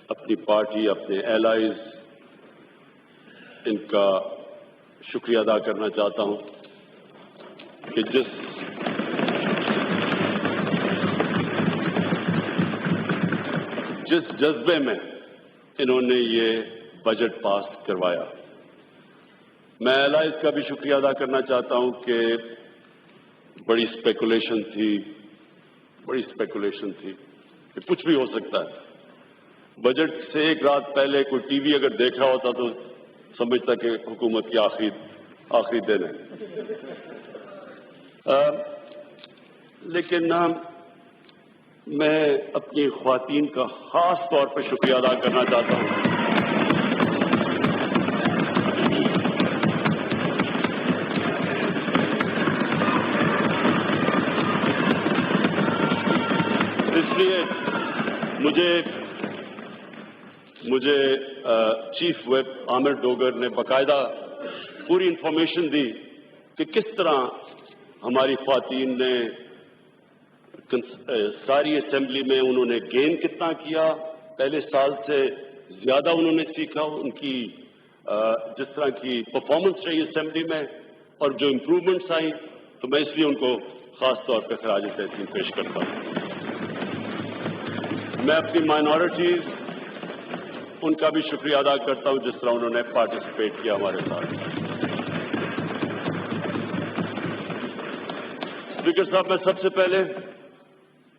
اپنی پارٹی، اپنے ایلائز، ان کا شکریہ ادا کرنا چاہتا ہوں کہ جس جذبے میں انہوں نے یہ بجٹ پاس کروایا. میں ایلائز کا بھی شکریہ ادا کرنا چاہتا ہوں کہ بڑی اسپیکولیشن تھی کہ کچھ بھی ہو سکتا ہے. بجٹ سے ایک رات پہلے کوئی ٹی وی اگر دیکھ رہا ہوتا تو سمجھتا کہ حکومت کی آخری دن ہے. لیکن میں اپنی خواتین کا خاص طور پہ شکریہ ادا کرنا چاہتا ہوں. اس لیے مجھے چیف ویب عامر ڈوگر نے باقاعدہ پوری انفارمیشن دی کہ کس طرح ہماری خواتین نے ساری اسمبلی میں انہوں نے گین کتنا کیا، پہلے سال سے زیادہ انہوں نے سیکھا، ان کی جس طرح کی پرفارمنس رہی اسمبلی میں اور جو امپروومنٹس آئیں، تو میں اس لیے ان کو خاص طور پہ خراج تحسین پیش کرتا ہوں. میں اپنی مائنورٹیز ان کا بھی شکریہ ادا کرتا ہوں جس طرح انہوں نے پارٹیسپیٹ کیا ہمارے ساتھ. اسپیکر صاحب،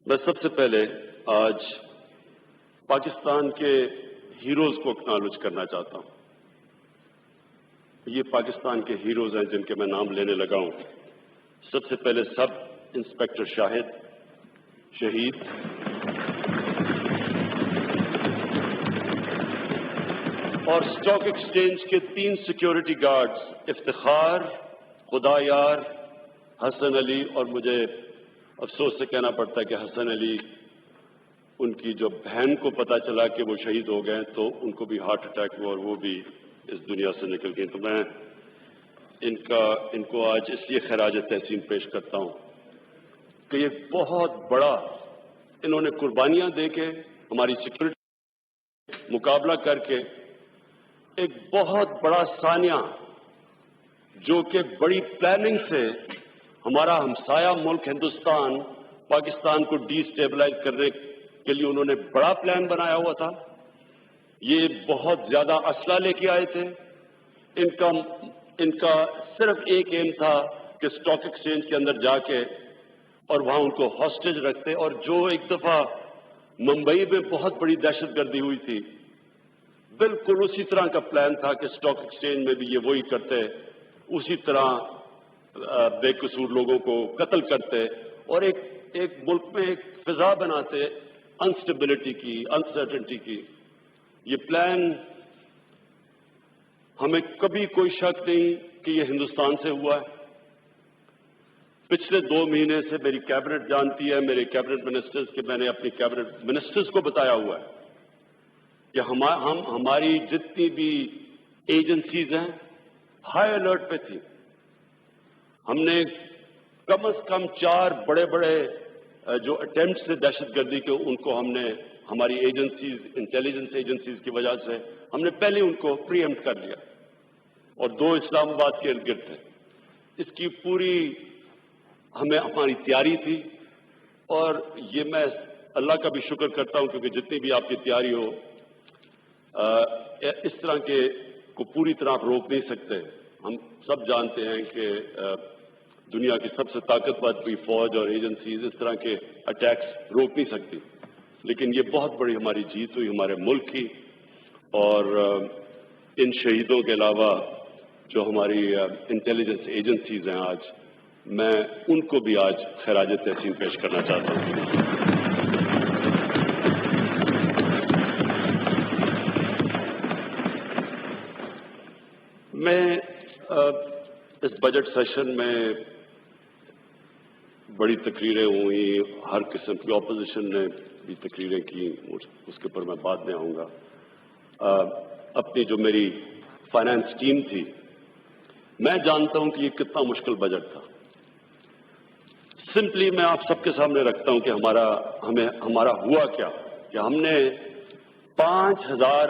میں سب سے پہلے آج پاکستان کے ہیروز کو اکنالج کرنا چاہتا ہوں. یہ پاکستان کے ہیروز ہیں جن کے میں نام لینے لگا ہوں. سب سے پہلے سب انسپیکٹر شاہد شہید، اور اسٹاک ایکسچینج کے 3 سیکیورٹی گارڈز افتخار، خدا یار، حسن علی. اور مجھے افسوس سے کہنا پڑتا ہے کہ حسن علی، ان کی جو بہن کو پتا چلا کہ وہ شہید ہو گئے تو ان کو بھی ہارٹ اٹیک ہوا اور وہ بھی اس دنیا سے نکل گئی. تو میں ان کو آج اس لیے خراج تحسین پیش کرتا ہوں کہ یہ بہت بڑا انہوں نے قربانیاں دے کے ہماری سیکورٹی مقابلہ کر کے ایک بہت بڑا سانیہ جو کہ بڑی پلاننگ سے ہمارا ہمسایہ ملک ہندوستان پاکستان کو ڈی اسٹیبلائز کرنے کے لیے انہوں نے بڑا پلان بنایا ہوا تھا. یہ بہت زیادہ اسلحہ لے کے آئے تھے. ان کا صرف ایک ایم تھا کہ اسٹاک ایکسچینج کے اندر جا کے اور وہاں ان کو ہاسٹیج رکھتے. اور جو ایک دفعہ ممبئی میں بہت بڑی دہشت گردی ہوئی تھی، بالکل اسی طرح کا پلان تھا کہ اسٹاک ایکسچینج میں بھی یہ وہی کرتے، اسی طرح بے قصور لوگوں کو قتل کرتے اور ایک ملک میں ایک فضا بناتے انسٹیبلٹی کی، انسرٹنٹی کی. یہ پلان ہمیں کبھی کوئی شک نہیں کہ یہ ہندوستان سے ہوا ہے. پچھلے 2 مہینے سے میری کیبنٹ جانتی ہے، میرے کیبنٹ منسٹرز کے میں نے اپنی کیبنٹ منسٹرز کو بتایا ہوا ہے کہ ہماری جتنی بھی ایجنسیز ہیں ہائی الرٹ پہ تھی. ہم نے کم از کم 4 بڑے جو اٹیمپٹس تھے دہشت گردی کے، ان کو ہم نے ہماری ایجنسیز، انٹیلیجنس ایجنسیز کی وجہ سے ہم نے پہلے ان کو پری ایمپٹ کر لیا، اور 2 اسلام آباد کے ارد گرد تھے. اس کی پوری ہماری تیاری تھی، اور یہ میں اللہ کا بھی شکر کرتا ہوں کیونکہ جتنی بھی آپ کی تیاری ہو اس طرح کے کو پوری طرح آپ روک نہیں سکتے. ہم سب جانتے ہیں کہ دنیا کی سب سے طاقتور بھی فوج اور ایجنسیز اس طرح کے اٹیکس روک نہیں سکتی، لیکن یہ بہت بڑی ہماری جیت ہوئی ہمارے ملک کی. اور ان شہیدوں کے علاوہ جو ہماری انٹیلیجنس ایجنسیز ہیں، آج میں ان کو بھی آج خراج تحسین پیش کرنا چاہتا ہوں. میں اس بجٹ سیشن میں بڑی تقریریں ہوئی، ہر قسم کی اپوزیشن نے بھی تقریریں کی، اس کے اوپر میں بعد میں آؤں گا. اپنی جو میری فائنانس ٹیم تھی، میں جانتا ہوں کہ یہ کتنا مشکل بجٹ تھا. سمپلی میں آپ سب کے سامنے رکھتا ہوں کہ ہمارا ہوا کیا کہ ہم نے 5,000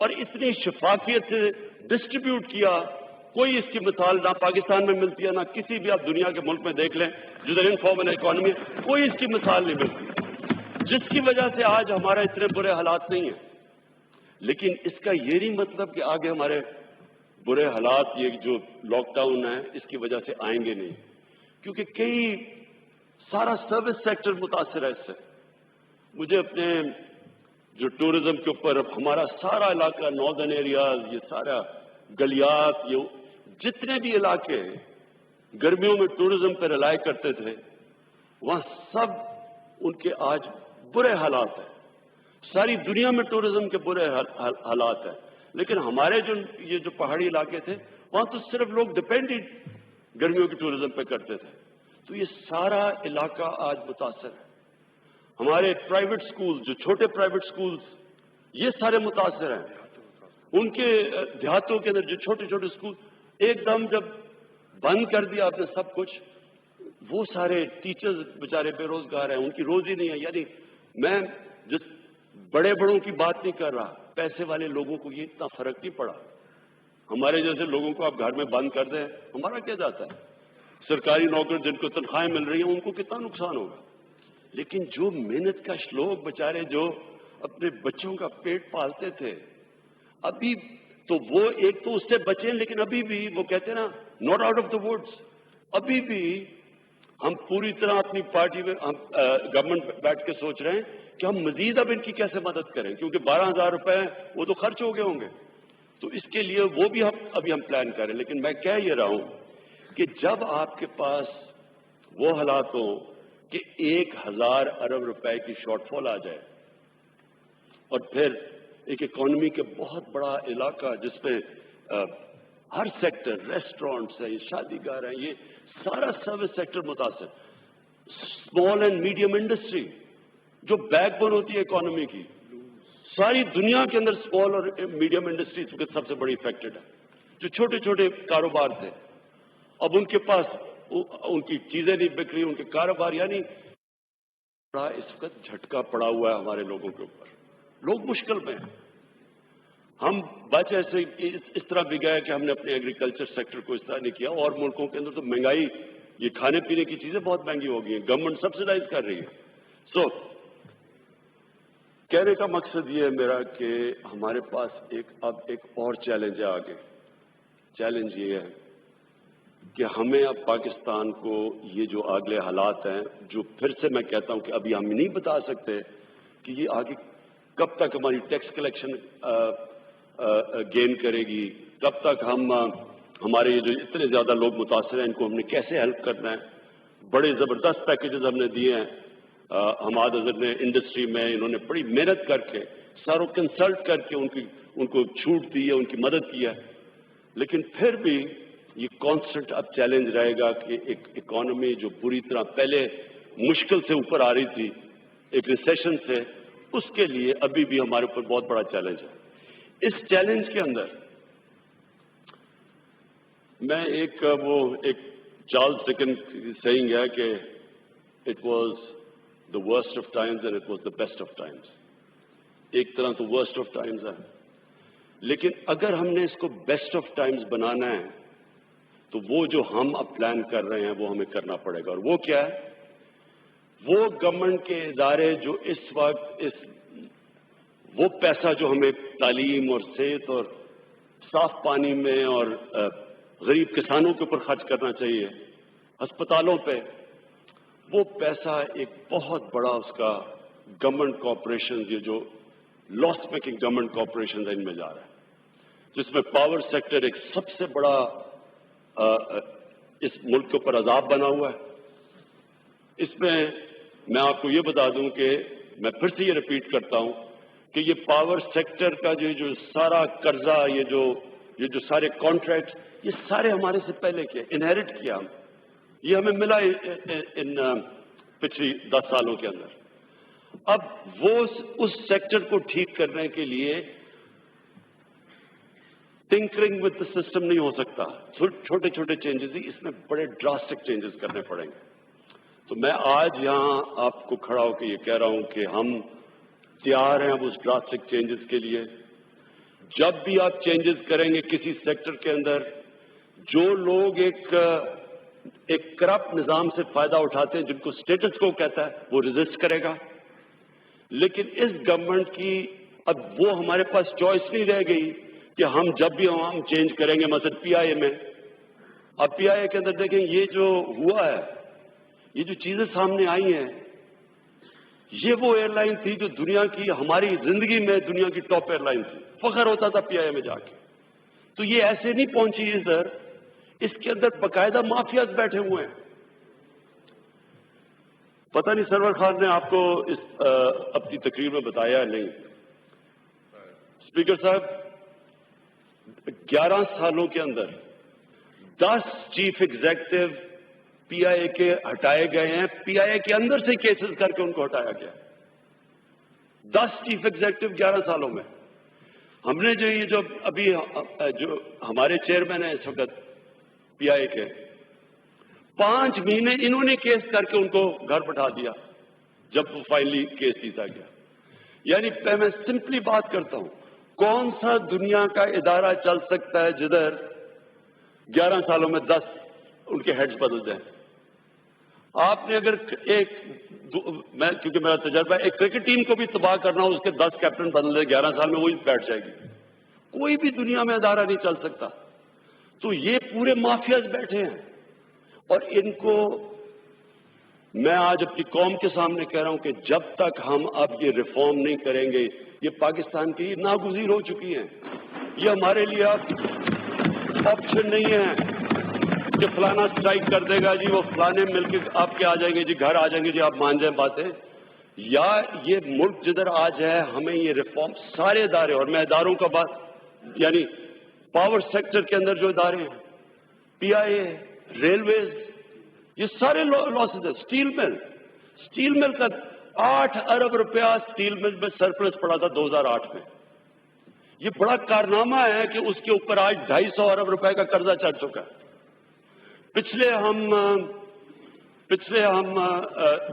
اور اتنی شفافیت سے ڈسٹریبیوٹ کیا. کوئی اس کی مثال نہ پاکستان میں ملتی ہے، نہ کسی بھی آپ دنیا کے ملک میں دیکھ لیں جدھر انفارمل اکانومی ہے، کوئی اس کی مثال نہیں ملتی، جس کی وجہ سے آج ہمارے اتنے برے حالات نہیں ہیں. لیکن اس کا یہ نہیں مطلب کہ آگے ہمارے برے حالات، یہ جو لاک ڈاؤن ہے اس کی وجہ سے آئیں گے نہیں، کیونکہ سارا سروس سیکٹر متاثر ہے اس سے. مجھے اپنے جو ٹورزم کے اوپر ہمارا سارا علاقہ، ناردرن ایریاز، یہ سارا گلیات، یہ جتنے بھی علاقے گرمیوں میں ٹورزم پہ ریلائی کرتے تھے، وہاں سب ان کے آج برے حالات ہیں. ساری دنیا میں ٹورزم کے برے حالات ہیں، لیکن ہمارے یہ جو پہاڑی علاقے تھے وہاں تو صرف لوگ ڈپینڈ ہی گرمیوں کی ٹورزم پہ کرتے تھے. تو یہ سارا علاقہ آج متاثر ہے. ہمارے پرائیویٹ سکولز، جو چھوٹے پرائیویٹ سکولز، یہ سارے متاثر ہیں. ان کے دیہاتوں کے اندر جو چھوٹے چھوٹے سکول ایک دم جب بند کر دیا آپ نے سب کچھ، وہ سارے ٹیچرز بیچارے بے روزگار ہیں، ان کی روزی نہیں ہے. یعنی میں جس بڑوں کی بات نہیں کر رہا، پیسے والے لوگوں کو یہ اتنا فرق نہیں پڑا. ہمارے جیسے لوگوں کو آپ گھر میں بند کر دیں، ہمارا کیا جاتا ہے؟ سرکاری نوکر جن کو تنخواہیں مل رہی ہیں ان کو کتنا نقصان ہوگا. لیکن جو محنت کش لوگ بیچارے جو اپنے بچوں کا پیٹ پالتے تھے، ابھی تو وہ ایک تو اس سے بچے، لیکن ابھی بھی وہ کہتے ہیں نا، not out of the woods. ابھی بھی ہم پوری طرح اپنی پارٹی میں گورنمنٹ بیٹھ کے سوچ رہے ہیں کہ ہم مزید اب ان کی کیسے مدد کریں، کیونکہ 12,000 روپے وہ تو خرچ ہو گئے ہوں گے. تو اس کے لیے وہ بھی ابھی ہم پلان کریں. لیکن میں کہہ یہ رہا ہوں کہ جب آپ کے پاس وہ حالات ہوں کہ 1,000 ارب روپے کی شارٹ فال آ جائے، اور پھر ایک اکانومی کے بہت بڑا علاقہ جس میں ہر سیکٹر، ریسٹورینٹس ہیں، شادی گاہ ہیں، یہ سارا سروس سیکٹر متاثر. اسمال اینڈ میڈیم انڈسٹری جو بیک بون ہوتی ہے اکانومی کی، ساری دنیا کے اندر اسمال اور میڈیم انڈسٹریز سب سے بڑی افیکٹڈ ہے. جو چھوٹے چھوٹے کاروبار تھے، اب ان کے پاس ان کی چیزیں نہیں بک رہی، ان کے کاروبار، یعنی بڑا اس وقت جھٹکا پڑا ہوا ہے ہمارے لوگوں کے اوپر. لوگ مشکل میں ہیں. ہم بچ ایسے اس طرح بھی گئے کہ ہم نے اپنے ایگریکلچر سیکٹر کو اس طرح نہیں کیا. اور ملکوں کے اندر تو مہنگائی، یہ کھانے پینے کی چیزیں بہت مہنگی ہو گئی ہیں، گورنمنٹ سبسڈائز کر رہی ہے. کہنے کا مقصد یہ ہے میرا کہ ہمارے پاس اب ایک اور چیلنج ہے آگے. چیلنج یہ ہے کہ ہمیں اب پاکستان کو یہ جو اگلے حالات ہیں، جو پھر سے میں کہتا ہوں کہ ابھی ہم نہیں بتا سکتے کہ یہ آگے کب تک ہماری ٹیکس کلیکشن گین کرے گی، کب تک ہمارے جو اتنے زیادہ لوگ متاثر ہیں ان کو ہم نے کیسے ہیلپ کرنا ہے. بڑے زبردست پیکیجز ہم نے دیے ہیں. حماد اظہر نے انڈسٹری میں، انہوں نے بڑی محنت کر کے ساروں کنسلٹ کر کے ان کو چھوٹ دی ہے، ان کی مدد کی ہے. لیکن پھر بھی یہ کانسٹنٹ اب چیلنج رہے گا کہ ایک اکانومی جو پوری طرح پہلے مشکل سے اوپر آ رہی تھی ایک ریسیشن سے، اس کے لیے ابھی بھی ہمارے اوپر بہت بڑا چیلنج ہے. اس چیلنج کے اندر میں ایک چارلس ڈکن سیئنگ ہے کہ it was the worst of times and it was the best of times. ایک طرح تو worst of times ہے، لیکن اگر ہم نے اس کو بیسٹ آف ٹائمز بنانا ہے تو وہ جو ہم اب پلان کر رہے ہیں وہ ہمیں کرنا پڑے گا. اور وہ کیا ہے؟ وہ گورنمنٹ کے ادارے جو اس وقت وہ پیسہ جو ہمیں تعلیم اور صحت اور صاف پانی میں اور غریب کسانوں کے اوپر خرچ کرنا چاہیے، ہسپتالوں پہ، وہ پیسہ ایک بہت بڑا اس کا گورنمنٹ کارپوریشن، یہ جو لاس میکنگ گورنمنٹ کارپوریشن ان میں جا رہا ہے، جس میں پاور سیکٹر ایک سب سے بڑا اس ملک کے اوپر عذاب بنا ہوا ہے. اس میں میں آپ کو یہ بتا دوں کہ میں پھر سے یہ ریپیٹ کرتا ہوں کہ یہ پاور سیکٹر کا جو سارا قرضہ، یہ جو سارے کانٹریکٹ، یہ سارے ہمارے سے پہلے کیا، انہیرٹ کیا ہم، یہ ہمیں ملا ان پچھلی 10 سالوں کے اندر. اب وہ اس سیکٹر کو ٹھیک کرنے کے لیے ٹنکرنگ ود دا سسٹم نہیں ہو سکتا. چھوٹے چھوٹے چینجز ہی، اس میں بڑے ڈراسٹک چینجز کرنے پڑیں گے. تو میں آج یہاں آپ کو کھڑا ہو کے یہ کہہ رہا ہوں کہ ہم تیار ہیں اب اس ڈراسٹک چینجز کے لیے. جب بھی آپ چینجز کریں گے کسی سیکٹر کے اندر، جو لوگ ایک کرپٹ نظام سے فائدہ اٹھاتے ہیں، جن کو اسٹیٹس کو کہتا ہے، وہ ریزسٹ کرے گا. لیکن اس گورنمنٹ کی اب وہ ہمارے پاس چوائس نہیں رہ گئی کہ ہم جب بھی ہم چینج کریں گے. مثلا پی آئی اے میں، اب پی آئی اے کے اندر دیکھیں یہ جو ہوا ہے، یہ جو چیزیں سامنے آئی ہیں، یہ وہ ایئر لائن تھی جو دنیا کی، ہماری زندگی میں دنیا کی ٹاپ ایئر لائن تھی. فخر ہوتا تھا پی آئی اے میں جا کے. تو یہ ایسے نہیں پہنچی ادھر، اس کے اندر باقاعدہ مافیاز بیٹھے ہوئے ہیں. پتہ نہیں سرور خان نے آپ کو اس اپنی تقریر میں بتایا نہیں. اسپیکر صاحب، 11 سالوں کے اندر 10 چیف ایگزیکٹو پی آئی اے کے ہٹائے گئے ہیں. پی آئی اے کے اندر سے کیسز کر کے ان کو ہٹایا گیا. 10 چیف ایگزیکٹو 11 سالوں میں. ہم نے جو ابھی جو ہمارے چیئرمین ہیں اس وقت پی آئی اے کے، 5 مہینے انہوں نے کیس کر کے ان کو گھر بٹھا دیا جب وہ فائنلی کیس جیتا گیا. یعنی میں سمپلی بات کرتا ہوں، کون سا دنیا کا ادارہ چل سکتا ہے جدھر 11 سالوں میں 10 ان کے ہیڈز بدل جائیں. آپ نے اگر کیونکہ میرا تجربہ ہے، ایک کرکٹ ٹیم کو بھی تباہ کرنا ہو، اس کے 10 کیپٹن بدل دے 11 سال میں، وہی بیٹھ جائے گی. کوئی بھی دنیا میں ادارہ نہیں چل سکتا. تو یہ پورے مافیاز بیٹھے ہیں، اور ان کو میں آج اپنی قوم کے سامنے کہہ رہا ہوں کہ جب تک ہم اب یہ ریفارم نہیں کریں گے، یہ پاکستان کی ناگزیر ہو چکی ہیں. یہ ہمارے لیے اب آپشن نہیں ہے کہ فلانا اسٹرائک کر دے گا جی، وہ فلانے مل کے آپ کے آ جائیں گے جی، گھر آ جائیں گے جی، آپ مان جائیں باتیں. یا یہ ملک جدھر آج ہے، ہمیں یہ ریفارم سارے ادارے، اور میں اداروں کا بات یعنی پاور سیکٹر کے اندر جو ادارے ہیں، پی آئی اے، ریلویز، یہ سارے لاسز ہیں. اسٹیل مل کا 8 ارب روپیہ اسٹیل مل میں سرپلس پڑا تھا 2008 میں. یہ بڑا کارنامہ ہے کہ اس کے اوپر آج 250 ارب روپے کا قرضہ چڑھ چکا ہے. پچھلے ہم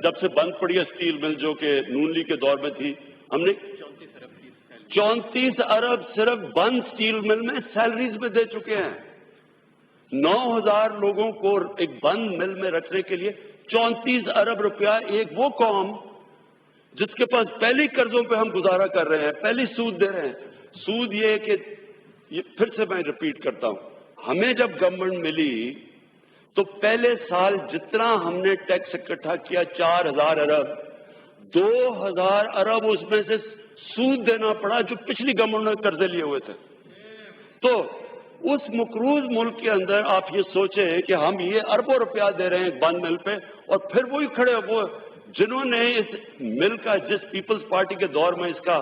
جب سے بند پڑی ہے اسٹیل مل، جو کہ نون لیگ کے دور میں تھی، ہم نے 34 ارب صرف بند اسٹیل مل میں سیلریز میں دے چکے ہیں. 9,000 لوگوں کو ایک بند مل میں رکھنے کے لیے 34 ارب روپیہ. ایک وہ قوم جس کے پاس پہلی قرضوں پہ ہم گزارا کر رہے ہیں، پہلی سود دے رہے ہیں. سود یہ ہے کہ پھر سے میں ریپیٹ کرتا ہوں، ہمیں جب گورنمنٹ ملی تو پہلے سال جتنا ہم نے ٹیکس اکٹھا کیا 4,000 ارب، 2,000 ارب اس میں سے سود دینا پڑا جو پچھلی گورنمنٹ نے قرضے لیے ہوئے تھے. تو اس مقروض ملک کے اندر آپ یہ سوچیں کہ ہم یہ اربوں روپیہ دے رہے ہیں ایک بند مل پہ، اور پھر وہی کھڑے وہ جنہوں نے اس مل کا، جس پیپلز پارٹی کے دور میں اس کا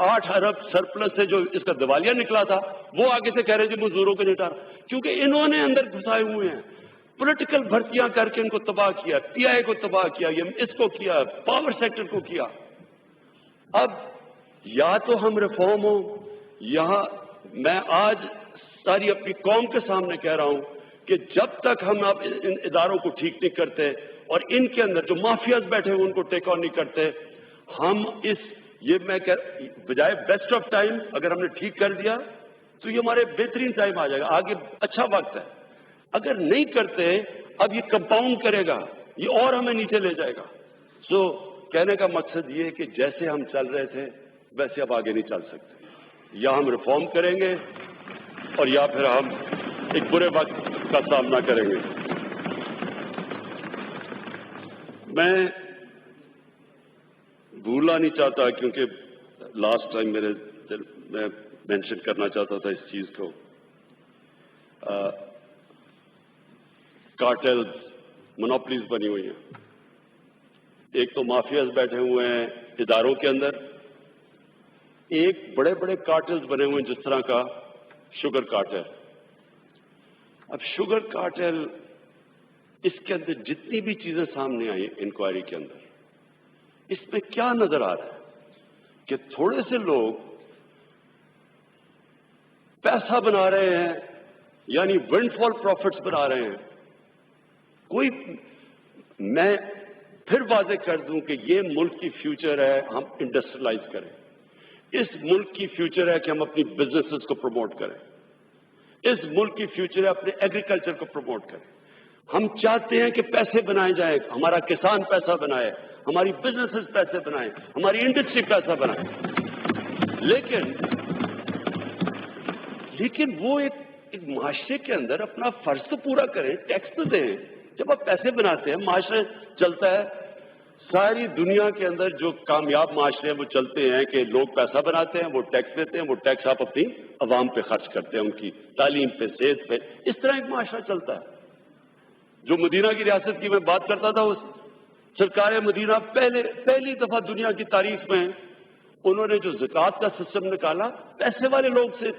8 ارب سرپلس سے جو اس کا دیوالیہ نکلا تھا، وہ آگے سے کہہ رہے ہیں مزدوروں کو نہیں اٹھا رہا، کیونکہ انہوں نے اندر گھسائے ہوئے ہیں. پولیٹیکل بھرتیاں کر کے ان کو تباہ کیا، پی آئی اے کو تباہ کیا، یہ اس کو کیا، پاور سیکٹر کو کیا. اب یا تو ہم ریفارم ہوں، یہاں میں آج ساری اپنی قوم کے سامنے کہہ رہا ہوں کہ جب تک ہم اب ان اداروں کو ٹھیک نہیں کرتے اور ان کے اندر جو مافیاز بیٹھے ہوئے ان کو ٹیک آن نہیں کرتے، ہم بجائے بیسٹ آف ٹائم اگر ہم نے ٹھیک کر دیا تو یہ ہمارے بہترین ٹائم آ جائے گا، آگے اچھا وقت ہے. اگر نہیں کرتے اب یہ کمپاؤنڈ کرے گا، یہ اور ہمیں نیچے لے جائے گا. سو کہنے کا مقصد یہ ہے کہ جیسے ہم چل رہے تھے ویسے اب آگے نہیں چل سکتے. یا ہم ریفارم کریں گے اور یا پھر ہم ایک برے وقت کا سامنا کریں گے. میں بھولنا نہیں چاہتا کیونکہ لاسٹ ٹائم میں مینشن کرنا چاہتا تھا اس چیز کو. کارٹلز، مونوپلیز بنی ہوئی ہیں. ایک تو مافیاز بیٹھے ہوئے ہیں اداروں کے اندر، ایک بڑے بڑے کارٹلز بنے ہوئے ہیں جس طرح کا شوگر کارٹل. اب شوگر کارٹل، اس کے اندر جتنی بھی چیزیں سامنے آئی انکوائری کے اندر، اس میں کیا نظر آ رہا ہے کہ تھوڑے سے لوگ پیسہ بنا رہے ہیں، یعنی ونڈ فال پروفٹس بنا رہے ہیں. میں پھر واضح کر دوں کہ یہ ملک کی فیوچر ہے، ہم انڈسٹریلائز کریں. اس ملک کی فیوچر ہے کہ ہم اپنی بزنسز کو پروموٹ کریں. اس ملک کی فیوچر ہے اپنے ایگریکلچر کو پروموٹ کریں. ہم چاہتے ہیں کہ پیسے بنائے جائیں, ہمارا کسان پیسہ بنائے, ہماری بزنسز پیسے بنائیں, ہماری انڈسٹری پیسہ بنائے. لیکن وہ ایک معاشرے کے اندر اپنا فرض تو پورا کریں, ٹیکس تو دیں. جب آپ پیسے بناتے ہیں, معاشرہ چلتا ہے. ساری دنیا کے اندر جو کامیاب معاشرے ہیں وہ چلتے ہیں کہ لوگ پیسہ بناتے ہیں, وہ ٹیکس دیتے ہیں, وہ ٹیکس آپ اپنی عوام پہ خرچ کرتے ہیں, ان کی تعلیم پہ, صحت پہ. اس طرح ایک معاشرہ چلتا ہے. جو مدینہ کی ریاست کی میں بات کرتا تھا, اس سرکار مدینہ پہلی دفعہ دنیا کی تاریخ میں انہوں نے جو زکوٰۃ کا سسٹم نکالا, پیسے والے لوگ سے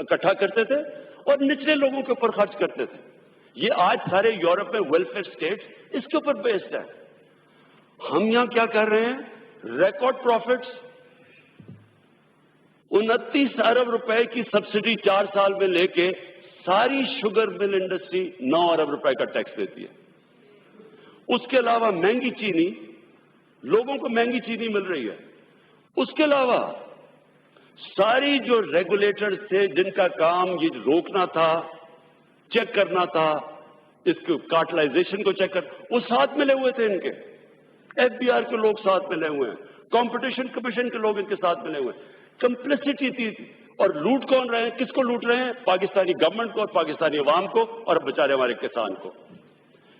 اکٹھا کرتے تھے اور نچلے لوگوں کے اوپر خرچ کرتے تھے. یہ آج سارے یورپ میں ویلفیئر اسٹیٹس اس کے اوپر بیسڈ ہے. ہم یہاں کیا کر رہے ہیں, ریکارڈ پروفٹس, 29 ارب روپے کی سبسڈی 4 سال میں لے کے ساری شوگر مل انڈسٹری 9 ارب روپے کا ٹیکس دیتی ہے. اس کے علاوہ مہنگی چینی, لوگوں کو مہنگی چینی مل رہی ہے. اس کے علاوہ ساری جو ریگولیٹرز تھے جن کا کام یہ روکنا تھا, چیک کرنا تھا, اس کو کارٹلائزیشن کو چیک کر, وہ ساتھ ملے ہوئے تھے. ان کے ایف بی آر کے لوگ ساتھ ملے ہوئے ہیں, کمپٹیشن کمیشن کے لوگ ان کے ساتھ ملے ہوئے ہیں. کمپلیسٹی تھی. اور لوٹ کون رہے ہیں, کس کو لوٹ رہے ہیں؟ پاکستانی گورنمنٹ کو اور پاکستانی عوام کو اور بیچارے ہمارے کسان کو.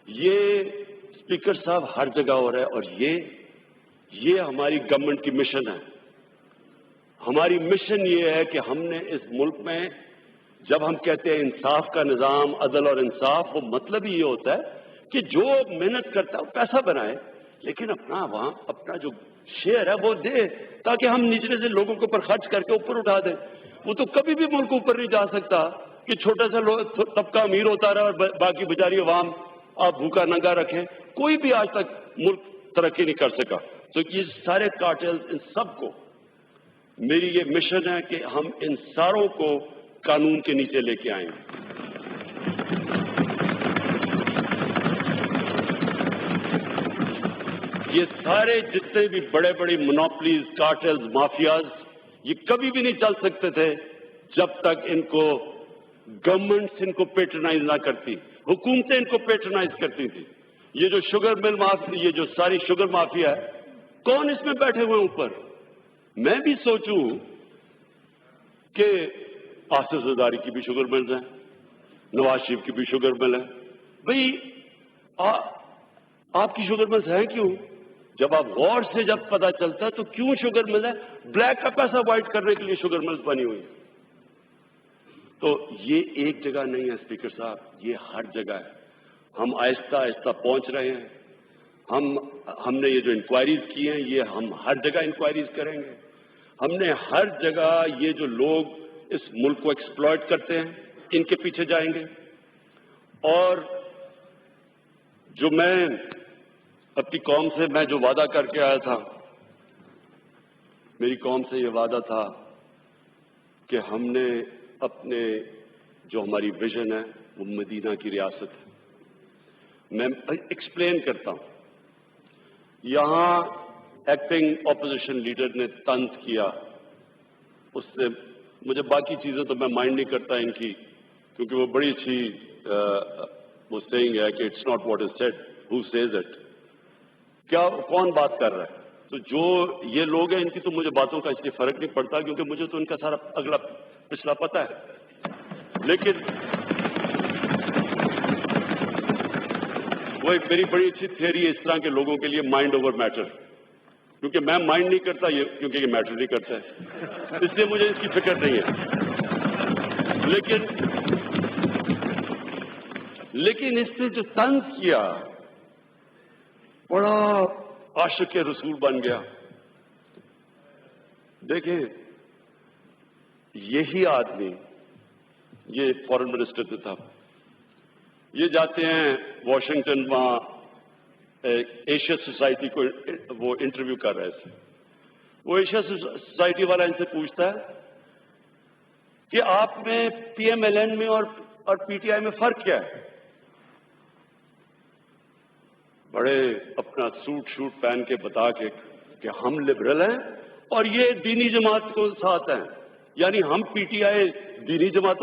یہ اسپیکر صاحب ہر جگہ ہو رہا ہے. اور یہ ہماری گورنمنٹ کی مشن ہے. ہماری مشن یہ ہے کہ ہم نے اس ملک میں, جب ہم کہتے ہیں انصاف کا نظام, عدل اور انصاف, وہ مطلب ہی یہ ہوتا ہے کہ جو محنت کرتا ہے وہ پیسہ بنائے, لیکن اپنا عوام اپنا جو شیئر ہے وہ دے, تاکہ ہم نچلے سے لوگوں کے اوپر خرچ کر کے اوپر اٹھا دیں. وہ تو کبھی بھی ملک اوپر نہیں جا سکتا کہ چھوٹا سا طبقہ امیر ہوتا رہا اور باقی بیچاری عوام آپ بھوکا ننگا رکھیں. کوئی بھی آج تک ملک ترقی نہیں کر سکا. تو یہ سارے کارٹل, ان سب کو میری یہ مشن ہے کہ ہم ان ساروں کو قانون کے نیچے لے کے آئیں. یہ سارے جتنے بھی بڑے بڑے مونوپلیز, کارٹلز, مافیاز, یہ کبھی بھی نہیں چل سکتے تھے جب تک ان کو گورنمنٹس ان کو پیٹرنائز نہ کرتی, حکومتیں ان کو پیٹرنائز کرتی تھی. یہ جو شوگر مل مافیا, یہ جو ساری شوگر مافیا ہے, کون اس میں بیٹھے ہوئے اوپر؟ میں بھی سوچوں کہ آصف زرداری کی بھی شوگر ملز ہیں, نواز شریف کی بھی شوگر مل ہے. بھئی آپ کی شوگر ملز ہیں کیوں؟ جب آپ غور سے جب پتا چلتا ہے تو کیوں شوگر مل ہے؟ بلیک کا پیسہ وائٹ کرنے کے لیے شوگر ملز بنی ہوئی. تو یہ ایک جگہ نہیں ہے اسپیکر صاحب, یہ ہر جگہ ہے. ہم آہستہ آہستہ پہنچ رہے ہیں. ہم نے یہ جو انکوائریز کی ہیں, یہ ہم ہر جگہ انکوائریز کریں گے. ہم نے ہر جگہ یہ جو لوگ اس ملک کو ایکسپلائٹ کرتے ہیں ان کے پیچھے جائیں گے. اور جو میں اپنی قوم سے میں جو وعدہ کر کے آیا تھا, میری قوم سے یہ وعدہ تھا کہ ہم نے اپنے جو ہماری ویژن ہے وہ مدینہ کی ریاست ہے. میں ایکسپلین کرتا ہوں. یہاں ایکٹنگ اپوزیشن لیڈر نے طنز کیا, اس سے مجھے باقی چیزیں تو میں مائنڈ نہیں کرتا ان کی, کیونکہ وہ بڑی اچھی وہ سیئنگ ہے کہ it's not what is said, who says it. کیا کون بات کر رہا ہے؟ تو جو یہ لوگ ہیں ان کی تو مجھے باتوں کا اس لیے فرق نہیں پڑتا کیونکہ مجھے تو ان کا سارا اگلا پچھلا پتہ ہے. لیکن وہ ایک میری بڑی اچھی تھیوری ہے اس طرح کے لوگوں کے لیے, مائنڈ اوور میٹر. کیونکہ میں مائنڈ نہیں کرتا یہ, کیونکہ یہ میٹر نہیں کرتا ہے, اس لیے مجھے اس کی فکر نہیں ہے. لیکن اس نے جو طنز کیا بڑا عاشق رسول بن گیا. دیکھیں یہی آدمی, یہ فارن منسٹر تھا, یہ جاتے ہیں واشنگٹن, وہاں ایشیا سوسائٹی کو وہ انٹرویو کر رہے تھے. وہ ایشیا سوسائٹی والا ان سے پوچھتا ہے کہ آپ میں پی ایم ایل این میں اور پی ٹی آئی میں فرق کیا ہے؟ بڑے اپنا سوٹ شوٹ پہن کے بتا کے کہ ہم لبرل ہیں اور یہ دینی جماعت کو ساتھ ہیں، یعنی ہم پی ٹی آئی دینی جماعتوں